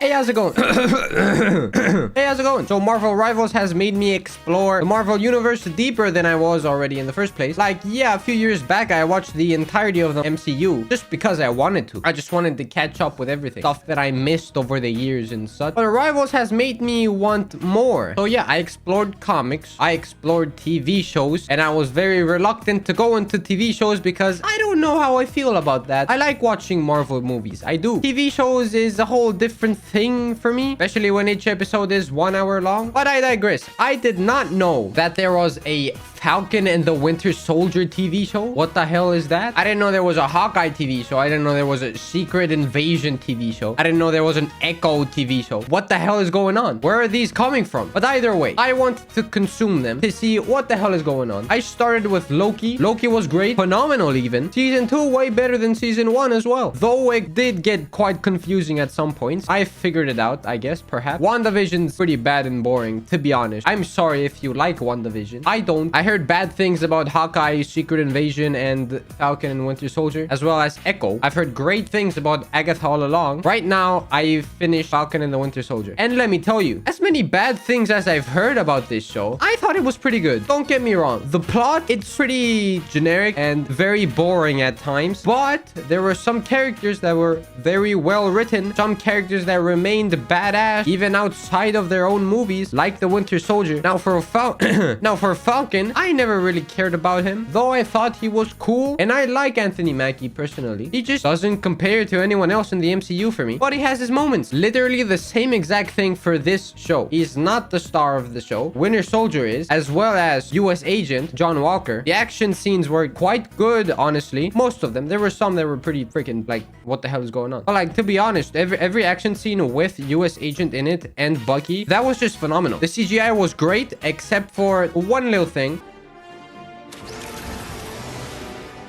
Hey, how's it going? Hey, how's it going? So Marvel Rivals has made me explore the Marvel universe deeper than I was already in the first place. Like, yeah, a few years back, I watched the entirety of the MCU just because I wanted to. I just wanted to catch up with everything. Stuff that I missed over the years and such. But Rivals has made me want more. So yeah, I explored comics. I explored TV shows. And I was very reluctant to go into TV shows because I don't know how I feel about that. I like watching Marvel movies. I do. TV shows is a whole different thing for me, especially when each episode is 1 hour long. But I digress. I did not know that there was a Falcon and the Winter Soldier TV show. What the hell is that? I didn't know there was a Hawkeye TV show. I didn't know there was a Secret Invasion TV show. I didn't know there was an Echo TV show. What the hell is going on? Where are these coming from? But either way, I want to consume them to see what the hell is going on. I started with Loki. Loki was great. Phenomenal even. Season 2 way better than Season 1 as well. Though it did get quite confusing at some points. I figured it out, I guess, perhaps. WandaVision's pretty bad and boring, to be honest. I'm sorry if you like WandaVision. I don't. I heard bad things about Hawkeye, Secret Invasion, and Falcon and Winter Soldier, as well as Echo. I've heard great things about Agatha all along. Right now, I've finished Falcon and the Winter Soldier. And let me tell you, as many bad things as I've heard about this show, I thought it was pretty good. Don't get me wrong. The plot, it's pretty generic and very boring at times, but there were some characters that were very well written, some characters that remained badass even outside of their own movies, like the Winter Soldier. Now for Falcon, I never really cared about him, though I thought he was cool, and I like Anthony Mackie personally. He just doesn't compare to anyone else in the MCU for me, but he has his moments. Literally the same exact thing for this show. He's not the star of the show. Winter Soldier is, as well as US Agent John Walker. The action scenes were quite good, honestly. Most of them. There were some that were pretty freaking like, what the hell is going on? But like, to be honest, every action scene with US Agent in it and Bucky, that was just phenomenal. The CGI was great, except for one little thing.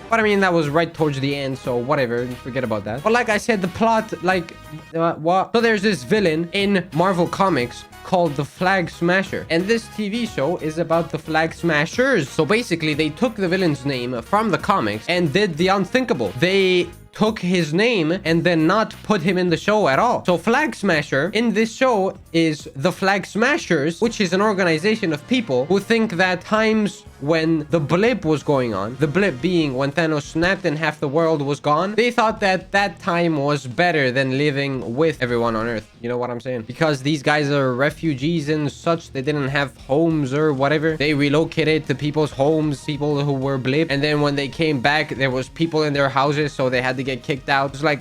But I mean, that was right towards the end, so whatever, forget about that. But like I said, the plot, like, what? So there's this villain in Marvel Comics called the Flag Smasher, and this TV show is about the Flag Smashers. So basically, they took the villain's name from the comics and did the unthinkable. They took his name and then not put him in the show at all. So Flag Smasher in this show is the Flag Smashers, which is an organization of people who think that times when the blip was going on, the blip being when Thanos snapped and half the world was gone, they thought that that time was better than living with everyone on Earth. You know what I'm saying? Because these guys are refugees and such, they didn't have homes or whatever. They relocated to people's homes, people who were blip, and then when they came back, there was people in their houses, so they had to get kicked out. It's like,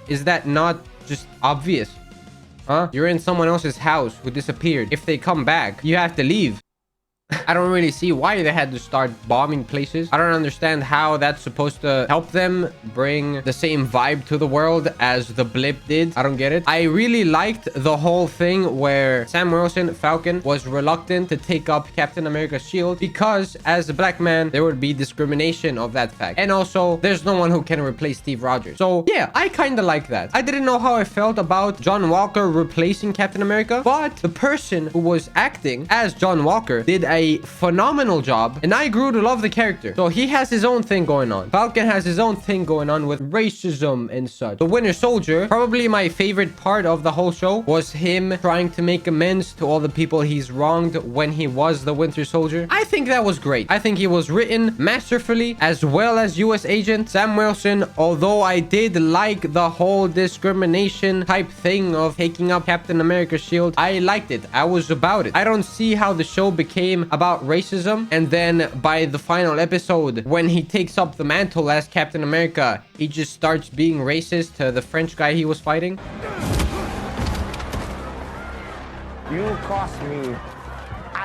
is that not just obvious? Huh? You're in someone else's house who disappeared. If they come back, you have to leave. I don't really see why they had to start bombing places. I don't understand how that's supposed to help them bring the same vibe to the world as the blip did. I don't get it. I really liked the whole thing where Sam Wilson, Falcon, was reluctant to take up Captain America's shield because as a black man, there would be discrimination of that fact. And also, there's no one who can replace Steve Rogers. So yeah, I kind of like that. I didn't know how I felt about John Walker replacing Captain America, but the person who was acting as John Walker did a phenomenal job, and I grew to love the character. So he has his own thing going on. Falcon has his own thing going on with racism and such. The Winter Soldier, probably my favorite part of the whole show, was him trying to make amends to all the people he's wronged when he was the Winter Soldier. I think that was great. I think he was written masterfully, as well as US Agent Sam Wilson. Although I did like the whole discrimination type thing of taking up Captain America's shield, I liked it. I was about it. I don't see how the show became about racism, and then by the final episode, when he takes up the mantle as Captain America, he just starts being racist to the French guy he was fighting. You cost me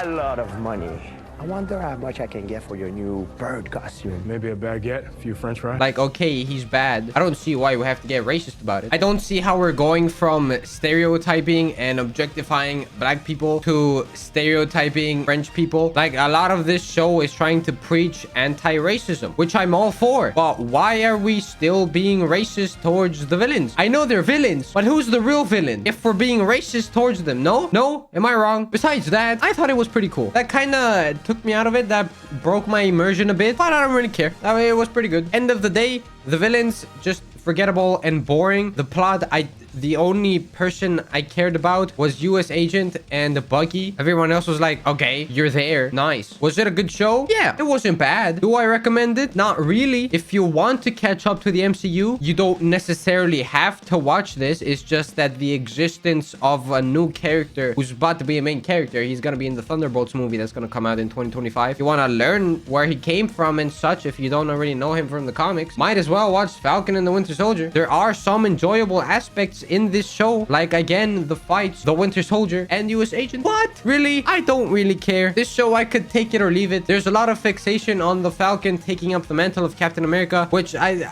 a lot of money. I wonder how much I can get for your new bird costume. Maybe a baguette, a few french fries. Like, okay, he's bad. I don't see why we have to get racist about it. I don't see how we're going from stereotyping and objectifying black people to stereotyping French people. Like, a lot of this show is trying to preach anti-racism, which I'm all for. But why are we still being racist towards the villains? I know they're villains, but who's the real villain if we're being racist towards them? No? No? Am I wrong? Besides that, I thought it was pretty cool. That kind of took me out of it. That broke my immersion a bit, but I don't really care. It was pretty good. End of the day, the villains just forgettable and boring. The plot, the only person I cared about was US Agent and Bucky. Everyone else was like, okay, you're there. Nice. Was it a good show? Yeah, it wasn't bad. Do I recommend it? Not really. If you want to catch up to the MCU, you don't necessarily have to watch this. It's just that the existence of a new character who's about to be a main character, he's gonna be in the Thunderbolts movie that's gonna come out in 2025. You want to learn where he came from and such, if you don't already know him from the comics, might as well watch Falcon and the Winter Soldier. There are some enjoyable aspects in this show, like again the fights, the Winter Soldier and US Agent. What? Really? I don't really care. This show, I could take it or leave it. There's a lot of fixation on the Falcon taking up the mantle of Captain America, which it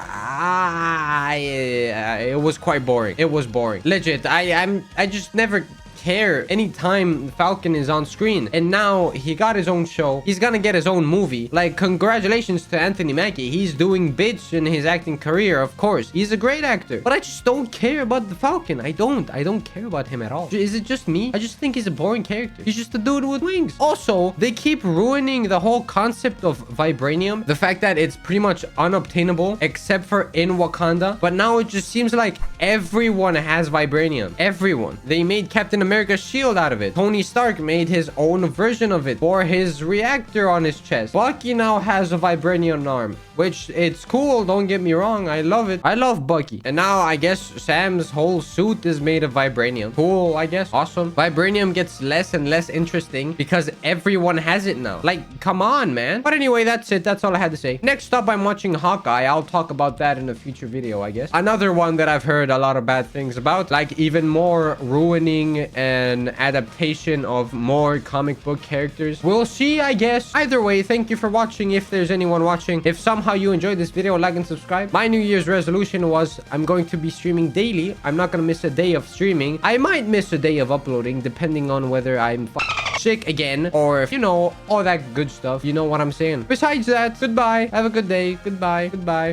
was quite boring. It was boring. Legit. I just never care anytime Falcon is on screen, and now he got his own show. He's gonna get his own movie. Like, congratulations to Anthony Mackie. He's doing bits in his acting career, of course. He's a great actor, but I just don't care about the Falcon. I don't care about him at all. Is it just me? I just think he's a boring character. He's just a dude with wings. Also, they keep ruining the whole concept of Vibranium. The fact that it's pretty much unobtainable except for in Wakanda, but now it just seems like everyone has Vibranium. Everyone. They made Captain America's shield out of it. Tony Stark made his own version of it for his reactor on his chest. Bucky now has a Vibranium arm, which it's cool. Don't get me wrong. I love it. I love Bucky. And now I guess Sam's whole suit is made of Vibranium. Cool, I guess. Awesome. Vibranium gets less and less interesting because everyone has it now. Like, come on, man. But anyway, that's it. That's all I had to say. Next up, I'm watching Hawkeye. I'll talk about that in a future video, I guess. Another one that I've heard a lot of bad things about, like even more ruining an adaptation of more comic book characters. We'll see, I guess. Either way, thank you for watching. If there's anyone watching, if somehow you enjoyed this video, like and subscribe. My New Year's resolution was I'm going to be streaming daily. I'm not gonna miss a day of streaming. I might miss a day of uploading depending on whether I'm sick again or, you know, all that good stuff. You know what I'm saying. Besides that, goodbye. Have a good day. Goodbye. Goodbye.